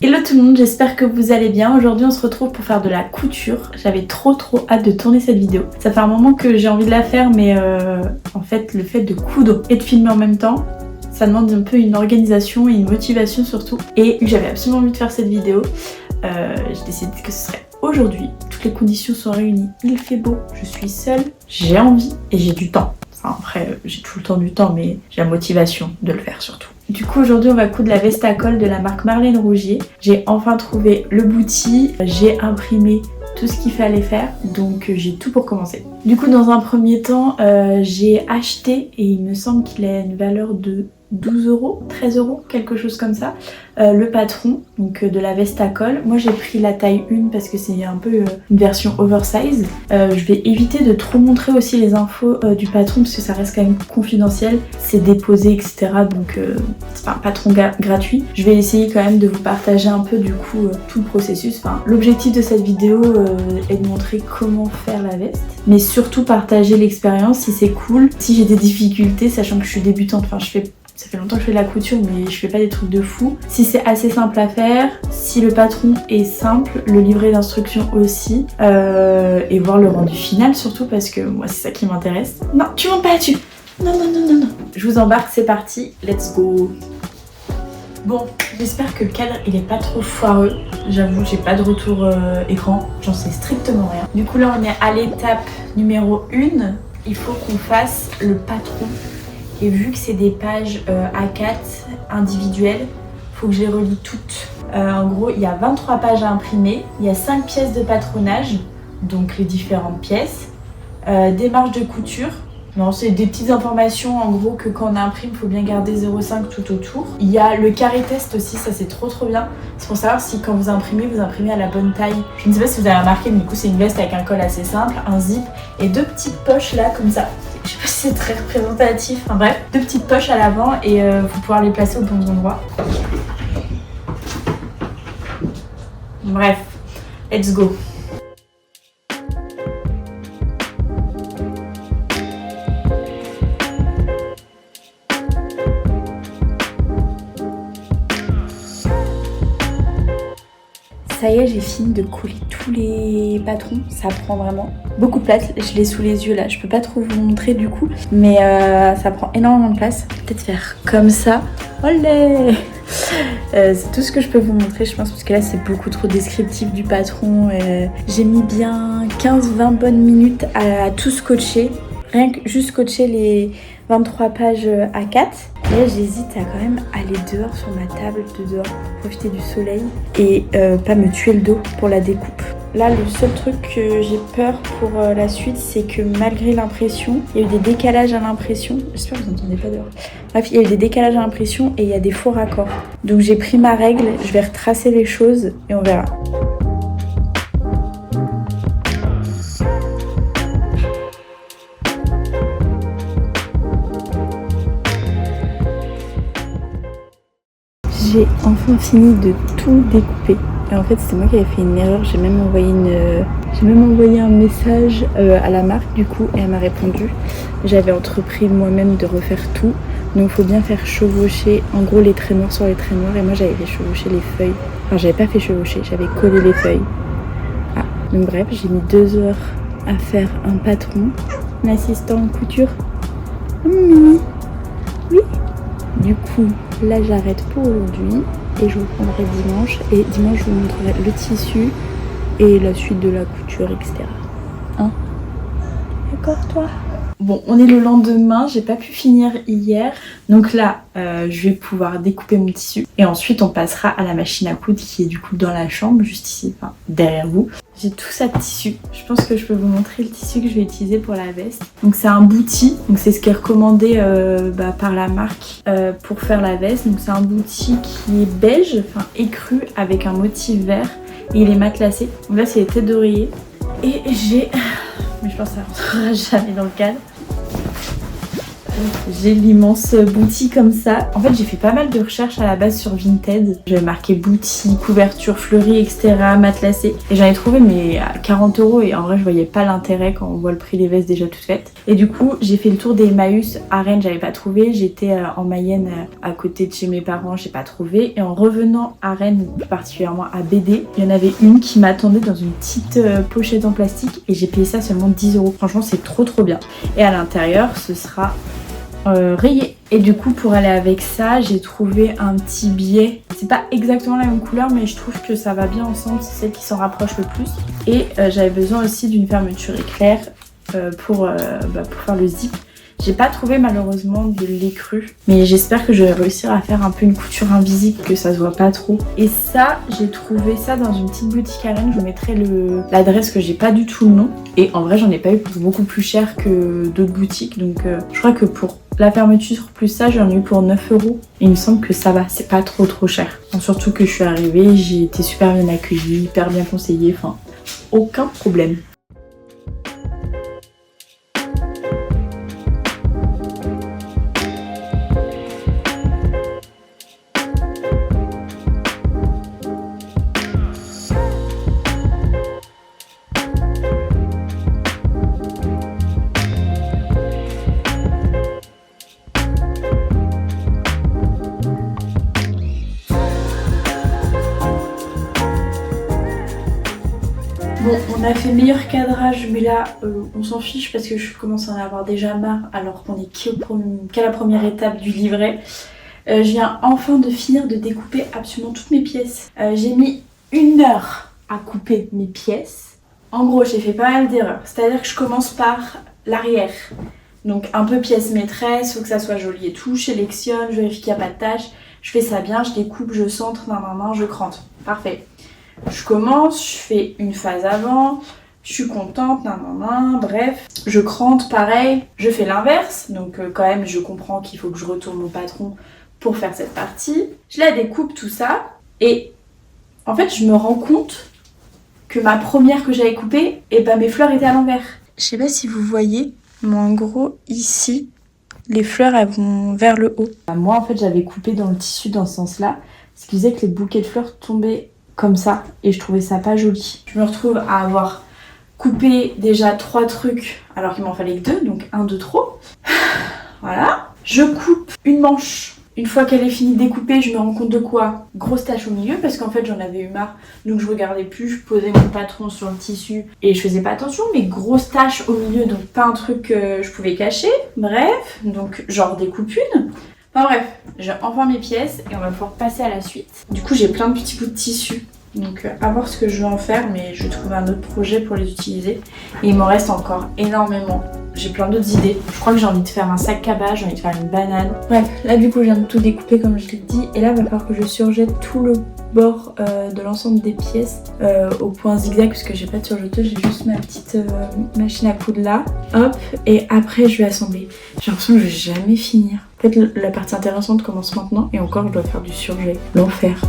Hello tout le monde, j'espère que vous allez bien. Aujourd'hui on se retrouve pour faire de la couture. J'avais trop hâte de tourner cette vidéo. Ça fait un moment que j'ai envie de la faire mais en fait le fait de coudre et de filmer en même temps, ça demande un peu une organisation et une motivation surtout. Et j'avais absolument envie de faire cette vidéo. J'ai décidé que ce serait aujourd'hui. Toutes les conditions sont réunies. Il fait beau, je suis seule, j'ai envie et j'ai du temps. Enfin, après j'ai tout le temps du temps mais j'ai la motivation de le faire surtout. Du coup aujourd'hui on va coudre la veste à col de la marque Marlène Rougier. J'ai enfin trouvé le bouti, j'ai imprimé tout ce qu'il fallait faire, donc j'ai tout pour commencer. Du coup dans un premier temps j'ai acheté, et il me semble qu'il a une valeur de 12 €, 13 €, quelque chose comme ça, le patron donc de la veste à col. Moi j'ai pris la taille 1 parce que c'est un peu une version oversize. Je vais éviter de trop montrer aussi les infos du patron parce que ça reste quand même confidentiel, c'est déposé etc, donc c'est pas un patron gratuit. Je vais essayer quand même de vous partager un peu du coup tout le processus. Enfin, l'objectif de cette vidéo est de montrer comment faire la veste, mais surtout partager l'expérience si c'est cool, si j'ai des difficultés sachant que je suis débutante. Enfin ça fait longtemps que je fais de la couture mais je fais pas des trucs de fou. Si c'est assez simple à faire, si le patron est simple, le livret d'instructions aussi, et voir le rendu final surtout parce que moi c'est ça qui m'intéresse. Non, tu montes pas là-dessus. Non. Je vous embarque, c'est parti, let's go. Bon, j'espère que le cadre il est pas trop foireux. J'avoue, j'ai pas de retour écran, j'en sais strictement rien. Du coup là on est à l'étape numéro 1. Il faut qu'on fasse le patron. Et vu que c'est des pages A4 individuelles, faut que je les relis toutes. En gros, il y a 23 pages à imprimer, il y a 5 pièces de patronage, donc les différentes pièces, des marges de couture. Non, c'est des petites informations en gros que quand on imprime, il faut bien garder 0,5 tout autour. Il y a le carré test aussi, ça c'est trop bien. C'est pour savoir si quand vous imprimez à la bonne taille. Je ne sais pas si vous avez remarqué, mais du coup c'est une veste avec un col assez simple, un zip et 2 petites poches là comme ça. Je sais pas si c'est très représentatif, enfin bref, 2 petites poches à l'avant et vous pouvoir les placer aux bons endroits. Bref, let's go. Ça y est, j'ai fini de coller tous les patrons, ça prend vraiment beaucoup de place. Je l'ai sous les yeux là, je peux pas trop vous montrer du coup, mais ça prend énormément de place. Peut-être faire comme ça. Olé. C'est tout ce que je peux vous montrer je pense parce que là c'est beaucoup trop descriptif du patron. J'ai mis bien 15-20 bonnes minutes à tout scotcher. Rien que juste scotcher les 23 pages A4. Et là j'hésite à quand même aller dehors sur ma table de dehors pour profiter du soleil et pas me tuer le dos pour la découpe. Là le seul truc que j'ai peur pour la suite c'est que malgré l'impression, il y a eu des décalages à l'impression. J'espère que vous n'entendez pas dehors. Bref, il y a eu des décalages à l'impression et il y a des faux raccords. Donc j'ai pris ma règle, je vais retracer les choses et on verra. J'ai enfin fini de tout découper. Et en fait c'est moi qui avais fait une erreur, j'ai même envoyé un message à la marque du coup et elle m'a répondu. J'avais entrepris moi-même de refaire tout, donc il faut bien faire chevaucher en gros les traits noirs sur les traits noirs et moi j'avais fait chevaucher les feuilles. Enfin j'avais pas fait chevaucher, j'avais collé les feuilles. Ah, donc bref, j'ai mis 2 heures à faire un patron. L'assistant en couture. Oui. Du coup, là j'arrête pour aujourd'hui et je vous prendrai dimanche. Et dimanche je vous montrerai le tissu et la suite de la couture, etc. Hein? D'accord toi? Bon, on est le lendemain, j'ai pas pu finir hier. Donc là, je vais pouvoir découper mon tissu. Et ensuite, on passera à la machine à coudre qui est du coup dans la chambre, juste ici, enfin derrière vous. J'ai tout ça de tissu. Je pense que je peux vous montrer le tissu que je vais utiliser pour la veste. Donc c'est un bouti, donc c'est ce qui est recommandé par la marque pour faire la veste. Donc c'est un bouti qui est beige, enfin écru, avec un motif vert. Et il est matelassé. Donc là, c'est les têtes d'oreiller. Et j'ai... Mais je pense que ça rentrera jamais dans le cadre. J'ai l'immense boutique comme ça. En fait, j'ai fait pas mal de recherches à la base sur Vinted. J'avais marqué boutique, couverture fleurie, etc., matelassée. Et j'en ai trouvé mais à 40 € et en vrai, je voyais pas l'intérêt quand on voit le prix des vestes déjà toutes faites. Et du coup, j'ai fait le tour des Emmaüs. À Rennes, j'avais pas trouvé. J'étais en Mayenne à côté de chez mes parents, j'ai pas trouvé. Et en revenant à Rennes, plus particulièrement à BD, il y en avait une qui m'attendait dans une petite pochette en plastique et j'ai payé ça seulement 10 €. Franchement, c'est trop bien. Et à l'intérieur, ce sera rayé. Et du coup, pour aller avec ça, j'ai trouvé un petit biais. C'est pas exactement la même couleur, mais je trouve que ça va bien ensemble. C'est celle qui s'en rapproche le plus. Et j'avais besoin aussi d'une fermeture éclair pour faire le zip. J'ai pas trouvé malheureusement de l'écru, mais j'espère que je vais réussir à faire un peu une couture invisible, que ça se voit pas trop. Et ça, j'ai trouvé ça dans une petite boutique à Rennes. Je vous mettrai l'adresse, que j'ai pas du tout le nom. Et en vrai, j'en ai pas eu pour beaucoup plus cher que d'autres boutiques. Donc je crois que pour la fermeture plus ça, j'en ai eu pour 9 €. Et il me semble que ça va, c'est pas trop cher. Enfin, surtout que je suis arrivée, j'ai été super bien accueillie, hyper bien conseillée, enfin aucun problème. Bon, on a fait meilleur cadrage, mais là, on s'en fiche parce que je commence à en avoir déjà marre alors qu'on est qu'à la première étape du livret. Je viens enfin de finir de découper absolument toutes mes pièces. J'ai mis 1 heure à couper mes pièces. En gros, j'ai fait pas mal d'erreurs. C'est-à-dire que je commence par l'arrière. Donc un peu pièce maîtresse, faut que ça soit joli et tout. Je sélectionne, je vérifie qu'il n'y a pas de tâches. Je fais ça bien, je découpe, je centre, je crante. Parfait. Je commence, je fais une phase avant, je suis contente, bref. Je crante pareil, je fais l'inverse, donc quand même je comprends qu'il faut que je retourne mon patron pour faire cette partie. Je la découpe tout ça et en fait je me rends compte que ma première que j'avais coupée, et ben mes fleurs étaient à l'envers. Je sais pas si vous voyez, mais en gros ici, les fleurs elles vont vers le haut. Moi en fait j'avais coupé dans le tissu dans ce sens-là, ce qui faisait que les bouquets de fleurs tombaient comme ça et je trouvais ça pas joli. Je me retrouve à avoir coupé déjà 3 trucs alors qu'il m'en fallait que 2, donc 1 de trop. Voilà. Je coupe une manche. Une fois qu'elle est finie de découper, je me rends compte de quoi? Grosse tache au milieu parce qu'en fait j'en avais eu marre, donc je regardais plus, je posais mon patron sur le tissu et je faisais pas attention, mais grosse tache au milieu, donc pas un truc que je pouvais cacher. Bref, donc j'en redécoupe une. Enfin bref, j'ai enfin mes pièces et on va pouvoir passer à la suite. Du coup j'ai plein de petits bouts de tissu, donc à voir ce que je vais en faire, mais je vais trouver un autre projet pour les utiliser. Et il m'en reste encore énormément. J'ai plein d'autres idées. Je crois que j'ai envie de faire un sac cabas, j'ai envie de faire une banane. Bref, là du coup je viens de tout découper comme je l'ai dit. Et là il va falloir que je surjette tout le bord de l'ensemble des pièces au point zigzag parce que j'ai pas de surjeteuse, j'ai juste ma petite machine à coudre là. Hop, et après je vais assembler. J'ai l'impression que je vais jamais finir. En fait la partie intéressante commence maintenant et encore je dois faire du surjet. L'enfer.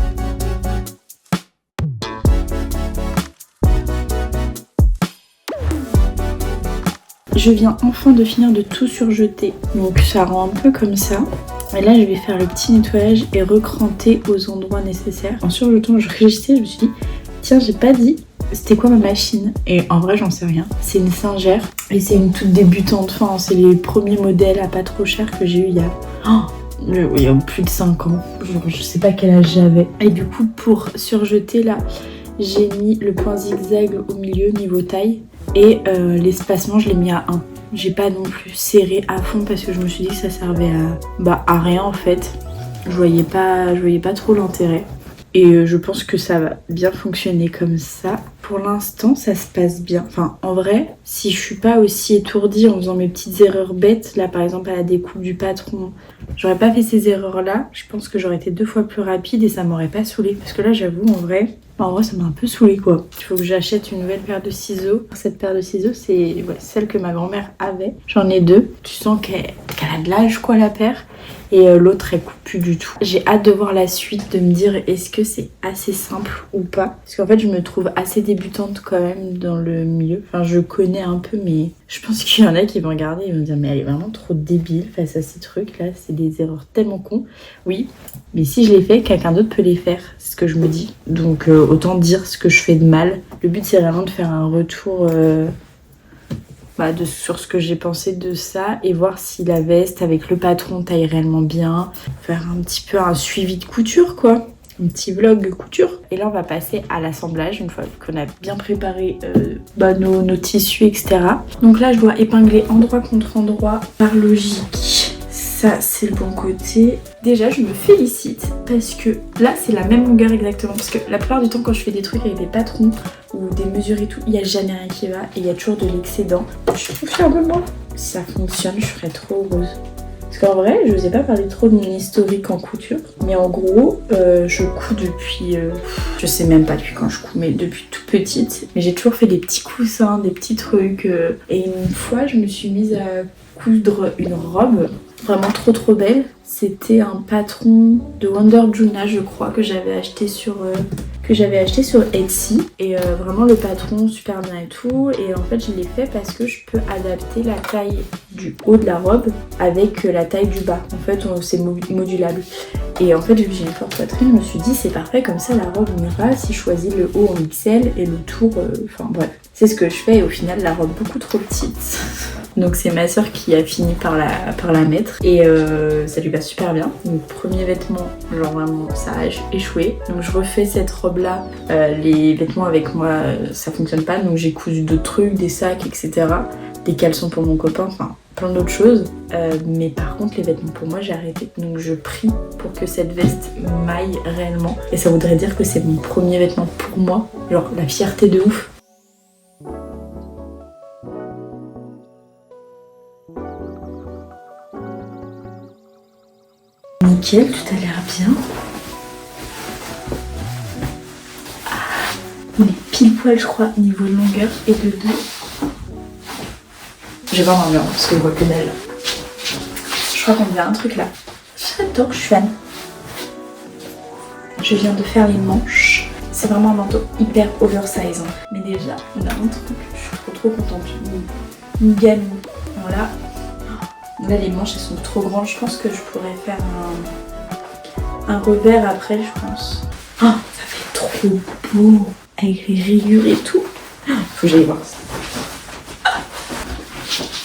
Je viens enfin de finir de tout surjeter, donc ça rend un peu comme ça. Et là je vais faire le petit nettoyage et recranter aux endroits nécessaires. En surjetant, je réagissais, je me suis dit tiens, j'ai pas dit c'était quoi ma machine. Et en vrai j'en sais rien. C'est une Singer et c'est une toute débutante. Enfin c'est les premiers modèles à pas trop cher que j'ai eu il y a plus de 5 ans. Je sais pas quel âge j'avais. Et du coup pour surjeter là, j'ai mis le point zigzag au milieu niveau taille. Et l'espacement je l'ai mis à 1. J'ai pas non plus serré à fond parce que je me suis dit que ça servait à rien en fait. Je voyais pas trop l'intérêt. Et je pense que ça va bien fonctionner comme ça. Pour l'instant ça se passe bien. Enfin en vrai, si je suis pas aussi étourdie en faisant mes petites erreurs bêtes, là par exemple à la découpe du patron, j'aurais pas fait ces erreurs là, je pense que j'aurais été 2 fois plus rapide et ça m'aurait pas saoulée. Parce que là j'avoue en vrai ça m'a un peu saoulée quoi. Il faut que j'achète une nouvelle paire de ciseaux. Cette paire de ciseaux c'est celle que ma grand-mère avait. J'en ai 2. Tu sens qu'elle a de l'âge quoi la paire. Et l'autre elle coupe plus du tout. J'ai hâte de voir la suite, de me dire est-ce que c'est assez simple ou pas. Parce qu'en fait je me trouve assez débutante quand même dans le milieu. Enfin je connais un peu mais Je pense qu'il y en a qui vont regarder et vont me dire mais elle est vraiment trop débile face à ces trucs là, c'est des erreurs tellement cons. Oui, mais si je les fais, quelqu'un d'autre peut les faire, c'est ce que je me dis. Donc autant dire ce que je fais de mal. Le but c'est vraiment de faire un retour sur ce que j'ai pensé de ça et voir si la veste avec le patron taille réellement bien. Faire un petit peu un suivi de couture quoi. Un petit vlog couture. Et là on va passer à l'assemblage une fois qu'on a bien préparé nos tissus etc. Donc là je dois épingler endroit contre endroit par logique. Ça c'est le bon côté. Déjà je me félicite parce que là c'est la même longueur exactement. Parce que la plupart du temps quand je fais des trucs avec des patrons ou des mesures et tout, il n'y a jamais rien qui va et il y a toujours de l'excédent. Je suis fière de moi. Si ça fonctionne je serais trop heureuse. Parce qu'en vrai, je vous ai pas parlé trop de mon historique en couture. Mais en gros, je couds depuis... je sais même pas depuis quand je couds, mais depuis toute petite. Mais j'ai toujours fait des petits coussins, des petits trucs. Et une fois, je me suis mise à coudre une robe vraiment trop belle. C'était un patron de Wonder Juna, je crois, que j'avais acheté sur Etsy. Et vraiment le patron super bien et tout. Et en fait je l'ai fait parce que je peux adapter la taille du haut de la robe avec la taille du bas. En fait c'est modulable. Et en fait vu que j'ai une forte poitrine, je me suis dit c'est parfait, comme ça la robe m'ira si je choisis le haut en XL et le tour, enfin bref. C'est ce que je fais et au final la robe beaucoup trop petite. Donc c'est ma soeur qui a fini par la mettre et ça lui va super bien. Donc premier vêtement, genre vraiment ça a échoué. Donc je refais cette robe là. Les vêtements avec moi ça fonctionne pas, donc j'ai cousu d'autres trucs, des sacs etc. Des caleçons pour mon copain, enfin plein d'autres choses. Mais par contre les vêtements pour moi j'ai arrêté. Donc je prie pour que cette veste m'aille réellement. Et ça voudrait dire que c'est mon premier vêtement pour moi. Genre la fierté de ouf. Nickel, tout a l'air bien. On est pile poil je crois niveau de longueur et de dos. Je vais voir dans le mur parce que je vois que dalle. Je crois qu'on dirait un truc là. J'adore, je suis fan. Je viens de faire les manches. C'est vraiment un manteau hyper oversize. Hein. Mais déjà, on a un truc. Je suis trop contente. Une gamme. Voilà. Là les manches elles sont trop grandes, je pense que je pourrais faire un revers après je pense. Oh, ça fait trop beau avec les rayures et tout. Faut que j'aille voir ça.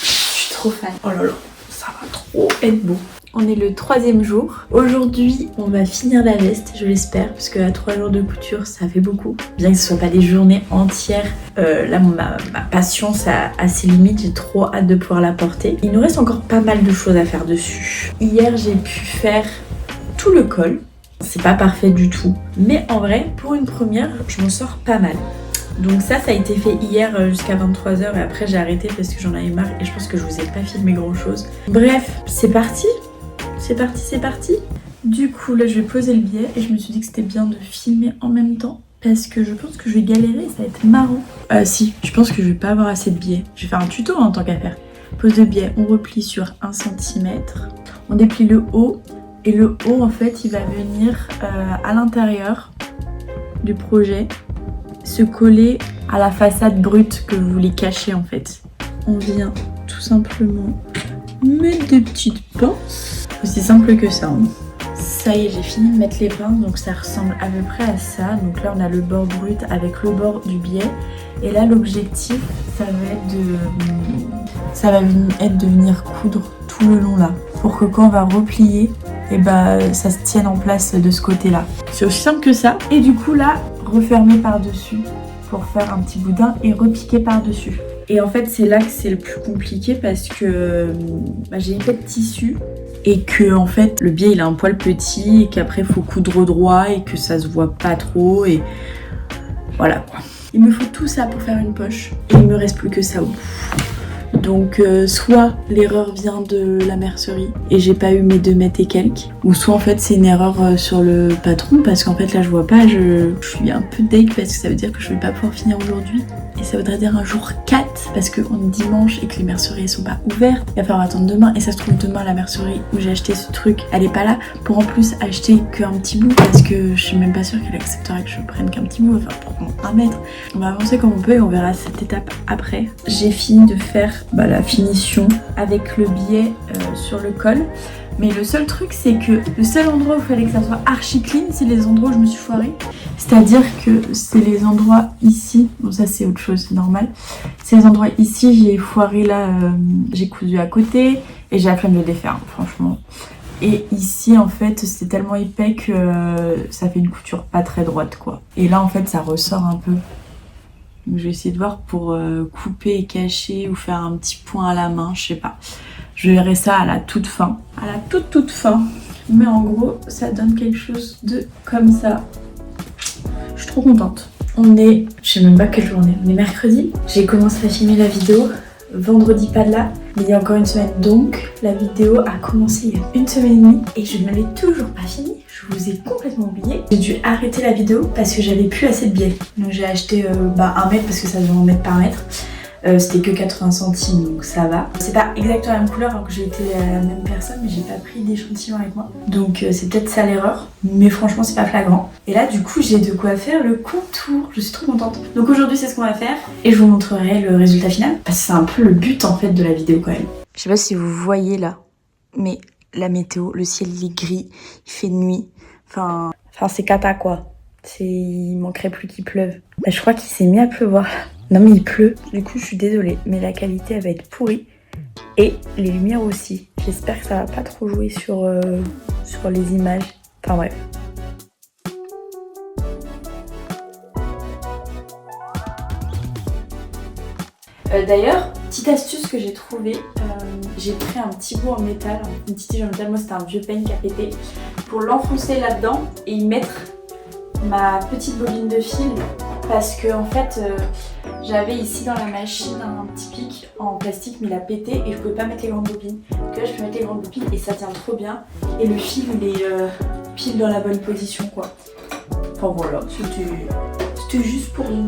Je suis trop fan. Oh là là, ça va trop être beau. On est le 3e jour. Aujourd'hui, on va finir la veste, je l'espère, parce qu'à 3 jours de couture, ça fait beaucoup. Bien que ce soit pas des journées entières, là, ma patience a ses limites, j'ai trop hâte de pouvoir la porter. Il nous reste encore pas mal de choses à faire dessus. Hier, j'ai pu faire tout le col. C'est pas parfait du tout. Mais en vrai, pour une première, je m'en sors pas mal. Donc ça a été fait hier jusqu'à 23h et après j'ai arrêté parce que j'en avais marre et je pense que je vous ai pas filmé grand chose. Bref, c'est parti. C'est parti. Du coup là je vais poser le biais et je me suis dit que c'était bien de filmer en même temps parce que je pense que je vais galérer, ça va être marrant. Si, je pense que je vais pas avoir assez de biais. Je vais faire un tuto en tant qu'à faire. Pose de biais, on replie sur 1 cm. On déplie le haut et le haut en fait il va venir à l'intérieur du projet se coller à la façade brute que vous voulez cacher en fait. On vient tout simplement mettre des petites pinces. Aussi simple que ça. Hein. Ça y est, j'ai fini de mettre les pinces, donc ça ressemble à peu près à ça. Donc là on a le bord brut avec le bord du biais. Et là l'objectif ça va être de venir coudre tout le long là. Pour que quand on va replier, et ça se tienne en place de ce côté là. C'est aussi simple que ça. Et du coup là, refermer par dessus pour faire un petit boudin et repiquer par dessus. Et en fait c'est là que c'est le plus compliqué parce que j'ai pas de tissu et que en fait le biais il a un poil petit et qu'après il faut coudre droit et que ça se voit pas trop et voilà quoi. Il me faut tout ça pour faire une poche et il me reste plus que ça au bout. Donc soit l'erreur vient de la mercerie et j'ai pas eu mes 2 mètres et quelques, ou soit en fait c'est une erreur sur le patron parce qu'en fait là je vois pas, je suis un peu deg parce que ça veut dire que je vais pas pouvoir finir aujourd'hui. Et ça voudrait dire un jour 4 parce qu'on est dimanche et que les merceries sont pas ouvertes. Il va falloir attendre demain et ça se trouve demain la mercerie où j'ai acheté ce truc elle est pas là pour en plus acheter qu'un petit bout parce que je suis même pas sûre qu'elle accepterait que je prenne qu'un petit bout, enfin pour prendre 1 mètre. On va avancer comme on peut et on verra cette étape après. J'ai fini de faire la finition avec le biais sur le col. Mais le seul truc, c'est que le seul endroit où il fallait que ça soit archi clean, c'est les endroits où je me suis foirée. C'est-à-dire que c'est les endroits ici, bon ça c'est autre chose, c'est normal. C'est les endroits ici, j'ai foiré là, j'ai cousu à côté et j'ai la flemme de le défaire, franchement. Et ici en fait c'était tellement épais que ça fait une couture pas très droite quoi. Et là en fait ça ressort un peu. Donc je vais essayer de voir pour couper et cacher ou faire un petit point à la main, je sais pas. Je verrai ça à la toute fin. À la toute fin. Mais en gros, ça donne quelque chose de comme ça. Je suis trop contente. On est... Je sais même pas quelle journée. On est mercredi. J'ai commencé à filmer la vidéo. Vendredi pas de là. Mais il y a encore une semaine. Donc, la vidéo a commencé il y a une semaine et demie. Et je ne l'ai toujours pas finie. Je vous ai complètement oublié. J'ai dû arrêter la vidéo parce que j'avais plus assez de billets. Donc j'ai acheté 1 mètre parce que ça se vend en mètre par mètre. C'était que 80 centimes donc ça va. C'est pas exactement la même couleur alors que j'ai été la même personne mais j'ai pas pris d'échantillon avec moi. Donc c'est peut-être ça l'erreur. Mais franchement c'est pas flagrant. Et là du coup j'ai de quoi faire le contour. Je suis trop contente. Donc aujourd'hui c'est ce qu'on va faire. Et je vous montrerai le résultat final. Parce que c'est un peu le but en fait de la vidéo quand même. Je sais pas si vous voyez là. Mais la météo, le ciel il est gris. Il fait nuit. Enfin c'est cata quoi. Il manquerait plus qu'il pleuve. Je crois qu'il s'est mis à pleuvoir. Non mais il pleut, du coup je suis désolée, mais la qualité elle va être pourrie. Et les lumières aussi. J'espère que ça va pas trop jouer sur les images. Enfin bref. D'ailleurs, petite astuce que j'ai trouvée, j'ai pris un petit bout en métal, une petite tige en métal, moi c'était un vieux peigne qui a pété, pour l'enfoncer là-dedans et y mettre ma petite bobine de fil. Parce que en fait j'avais ici dans la machine un petit pic en plastique mais il a pété et je pouvais pas mettre les grandes bobines. Donc là je peux mettre les grandes bobines et ça tient trop bien. Et le fil il est pile dans la bonne position quoi. Enfin voilà, c'était juste pour une...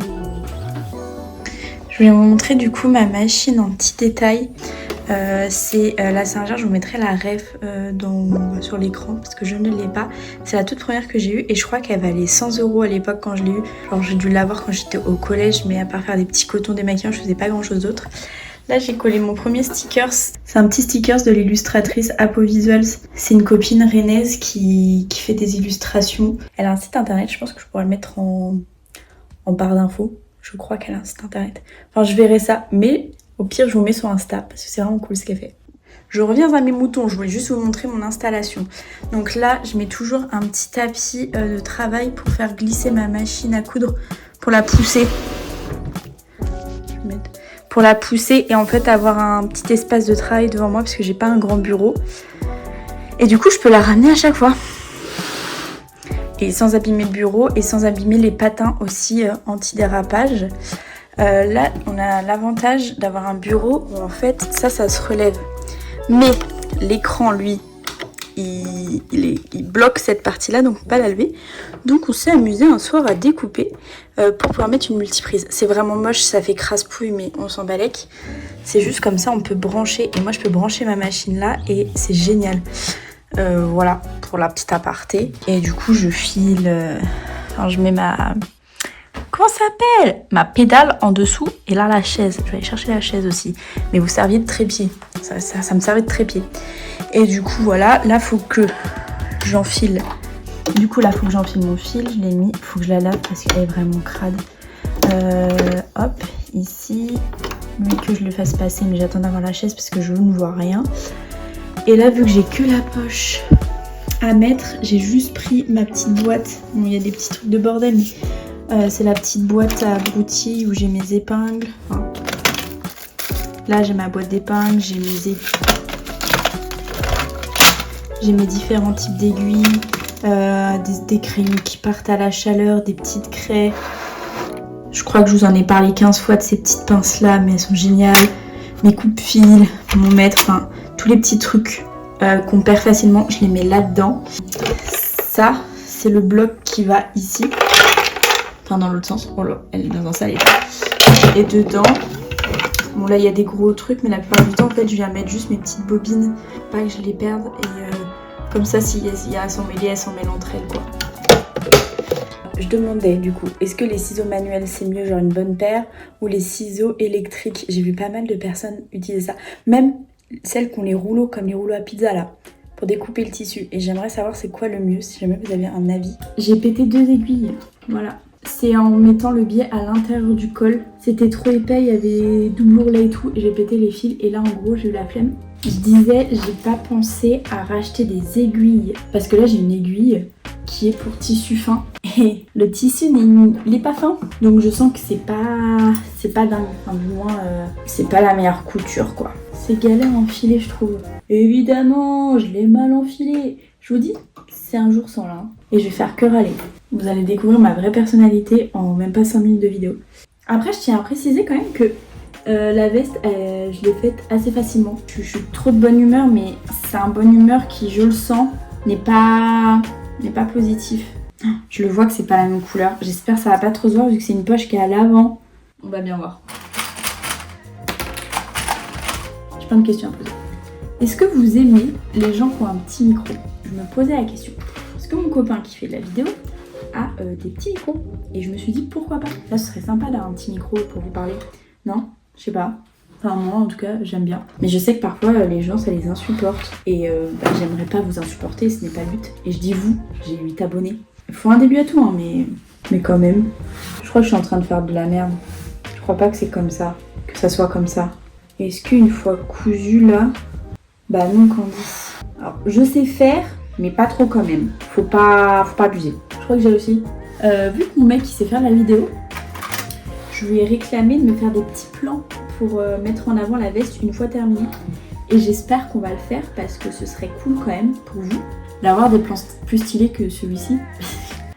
Je vais vous montrer du coup ma machine en petit détail. C'est la Singer, je vous mettrai la ref sur l'écran parce que je ne l'ai pas. C'est la toute première que j'ai eue et je crois qu'elle valait 100 € à l'époque quand je l'ai eue. Genre j'ai dû l'avoir quand j'étais au collège mais à part faire des petits cotons démaquillants je faisais pas grand chose d'autre. Là j'ai collé mon premier sticker, c'est un petit sticker de l'illustratrice Apo Visuals. C'est une copine rennaise qui fait des illustrations. Elle a un site internet, je pense que je pourrais le mettre en barre d'infos. Je crois qu'elle a un site internet. Enfin je verrai ça mais... Au pire, je vous mets sur Insta parce que c'est vraiment cool ce qu'elle fait. Je reviens à mes moutons, je voulais juste vous montrer mon installation. Donc là, je mets toujours un petit tapis de travail pour faire glisser ma machine à coudre, pour la pousser. Pour la pousser et en fait avoir un petit espace de travail devant moi parce que j'ai pas un grand bureau. Et du coup, je peux la ramener à chaque fois. Et sans abîmer le bureau et sans abîmer les patins aussi anti-dérapage. Là, on a l'avantage d'avoir un bureau où en fait, ça se relève. Mais l'écran, lui, il bloque cette partie-là, donc on peut pas la lever. Donc on s'est amusé un soir à découper pour pouvoir mettre une multiprise. C'est vraiment moche, ça fait crasse-pouille, mais on s'en balèque. C'est juste comme ça, on peut brancher. Et moi, je peux brancher ma machine là et c'est génial. Voilà, pour la petite aparté. Et du coup, je file... Enfin, je mets ma... Comment ça s'appelle? Ma pédale en dessous et là la chaise. Je vais aller chercher la chaise aussi. Mais vous serviez de trépied. Ça me servait de trépied. Et du coup voilà, là faut que j'enfile. Du coup là faut que j'enfile mon fil. Je l'ai mis. Il faut que je la lave parce qu'elle est vraiment crade. Hop, ici. Mais que je le fasse passer. Mais j'attends d'avoir la chaise parce que je ne vois rien. Et là vu que j'ai que la poche à mettre, j'ai juste pris ma petite boîte. Bon, il y a des petits trucs de bordel mais... c'est la petite boîte à abrutis où j'ai mes épingles. Enfin, là j'ai ma boîte d'épingles, j'ai mes différents types d'aiguilles, des crayons qui partent à la chaleur, des petites craies. Je crois que je vous en ai parlé 15 fois de ces petites pinces là, mais elles sont géniales. Mes coupe-fils, mon mètre, enfin tous les petits trucs qu'on perd facilement, je les mets là-dedans. Ça, c'est le bloc qui va ici. Enfin dans l'autre sens, oh là, elle est dans un sale état. Et dedans, bon là il y a des gros trucs mais la plupart du temps en fait je viens mettre juste mes petites bobines, pas que je les perde et comme ça s'il y a à s'en mêler, elles s'en mêlent entre elles quoi. Je demandais du coup, est-ce que les ciseaux manuels c'est mieux, genre une bonne paire, ou les ciseaux électriques? J'ai vu pas mal de personnes utiliser ça. Même celles qui ont les rouleaux, comme les rouleaux à pizza là, pour découper le tissu. Et j'aimerais savoir c'est quoi le mieux, si jamais vous avez un avis. J'ai pété 2 aiguilles, voilà. C'est en mettant le biais à l'intérieur du col. C'était trop épais, il y avait double ourlet et tout, et j'ai pété les fils. Et là en gros j'ai eu la flemme. Je disais, j'ai pas pensé à racheter des aiguilles. Parce que là j'ai une aiguille qui est pour tissu fin. Et le tissu n'est pas fin. Donc je sens que c'est pas dingue. Enfin du moins, c'est pas la meilleure couture quoi. C'est galère à enfiler je trouve. Évidemment, je l'ai mal enfilé. Je vous dis, c'est un jour sans là. Et je vais faire que râler. Vous allez découvrir ma vraie personnalité en même pas 5 minutes de vidéo. Après, je tiens à préciser quand même que la veste, je l'ai faite assez facilement. Je suis trop de bonne humeur, mais c'est un bonne humeur qui, je le sens, n'est pas positif. Je le vois que c'est pas la même couleur. J'espère que ça va pas trop se voir vu que c'est une poche qui est à l'avant. On va bien voir. J'ai plein de questions à poser. Est-ce que vous aimez les gens qui ont un petit micro? Je me posais la question. Parce que mon copain qui fait de la vidéo a des petits micros. Et je me suis dit pourquoi pas. Là ce serait sympa d'avoir un petit micro pour vous parler. Non? Je sais pas. Enfin moi en tout cas j'aime bien. Mais je sais que parfois les gens ça les insupporte. Et j'aimerais pas vous insupporter, ce n'est pas le but. Et je dis vous, j'ai 8 abonnés. Il faut un début à tout hein, mais quand même. Je crois que je suis en train de faire de la merde. Je crois pas que c'est comme ça. Que ça soit comme ça. Est-ce qu'une fois cousu là... Bah non Candice. Alors je sais faire, mais pas trop quand même. Faut pas abuser. Je crois que j'ai aussi. Vu que mon mec il sait faire la vidéo, je lui ai réclamé de me faire des petits plans pour mettre en avant la veste une fois terminée. Et j'espère qu'on va le faire parce que ce serait cool quand même pour vous d'avoir des plans plus stylés que celui-ci.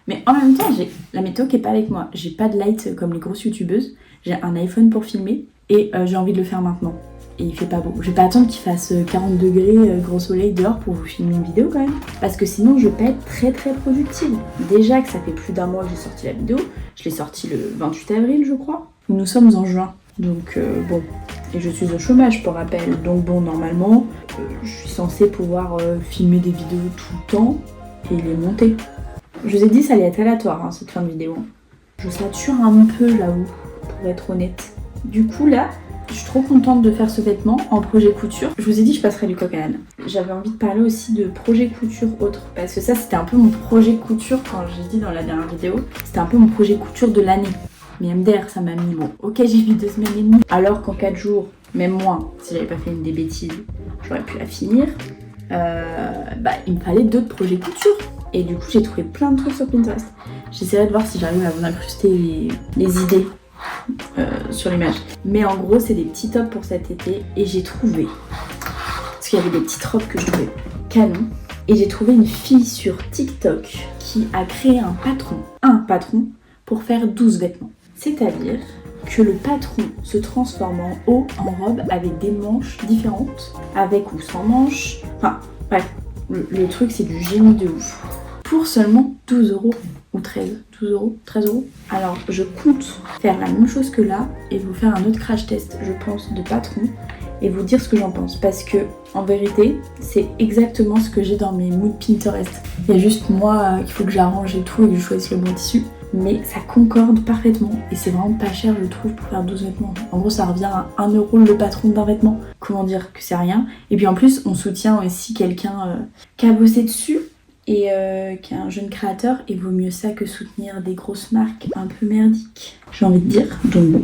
Mais en même temps, j'ai la météo qui est pas avec moi. J'ai pas de light comme les grosses youtubeuses. J'ai un iPhone pour filmer et j'ai envie de le faire maintenant. Et il fait pas beau. Je vais pas attendre qu'il fasse 40 degrés, gros soleil dehors pour vous filmer une vidéo quand même. Parce que sinon je vais pas être très productive. Déjà que ça fait plus d'un mois que j'ai sorti la vidéo. Je l'ai sortie le 28 avril je crois. Nous sommes en juin. Donc bon. Et je suis au chômage pour rappel. Donc bon normalement je suis censée pouvoir filmer des vidéos tout le temps et les monter. Je vous ai dit ça allait être aléatoire hein, cette fin de vidéo. Je sature un peu j'avoue, pour être honnête. Du coup là, je suis trop contente de faire ce vêtement en projet couture. Je vous ai dit je passerai du coq à l'âne. J'avais envie de parler aussi de projet couture autre. Parce que ça c'était un peu mon projet couture quand j'ai dit dans la dernière vidéo. C'était un peu mon projet couture de l'année. Mais MDR ça m'a mis bon. Ok j'ai mis 2 semaines et demie. Alors qu'en 4 jours, même moins, si j'avais pas fait des bêtises, j'aurais pu la finir. Il me fallait d'autres projets couture. Et du coup j'ai trouvé plein de trucs sur Pinterest. J'essaierai de voir si j'arrive à vous incruster les idées. Sur l'image. Mais en gros c'est des petits tops pour cet été et j'ai trouvé, parce qu'il y avait des petites robes que je trouvais canon, et j'ai trouvé une fille sur TikTok qui a créé un patron pour faire 12 vêtements. C'est-à-dire que le patron se transforme en haut en robe avec des manches différentes, avec ou sans manches, enfin bref, le truc c'est du génie de ouf. Pour seulement 12 € ou 13 euros. Alors je compte faire la même chose que là et vous faire un autre crash test je pense de patron et vous dire ce que j'en pense parce que en vérité c'est exactement ce que j'ai dans mes moods Pinterest. Il y a juste moi qu'il faut que j'arrange et tout et que je choisisse le bon tissu, mais ça concorde parfaitement et c'est vraiment pas cher je trouve pour faire 12 vêtements. En gros ça revient à 1 € le patron d'un vêtement. Comment dire que c'est rien. Et puis en plus on soutient aussi quelqu'un qui a bossé dessus et qui est un jeune créateur, et vaut mieux ça que soutenir des grosses marques un peu merdiques, j'ai envie de dire. Donc bon,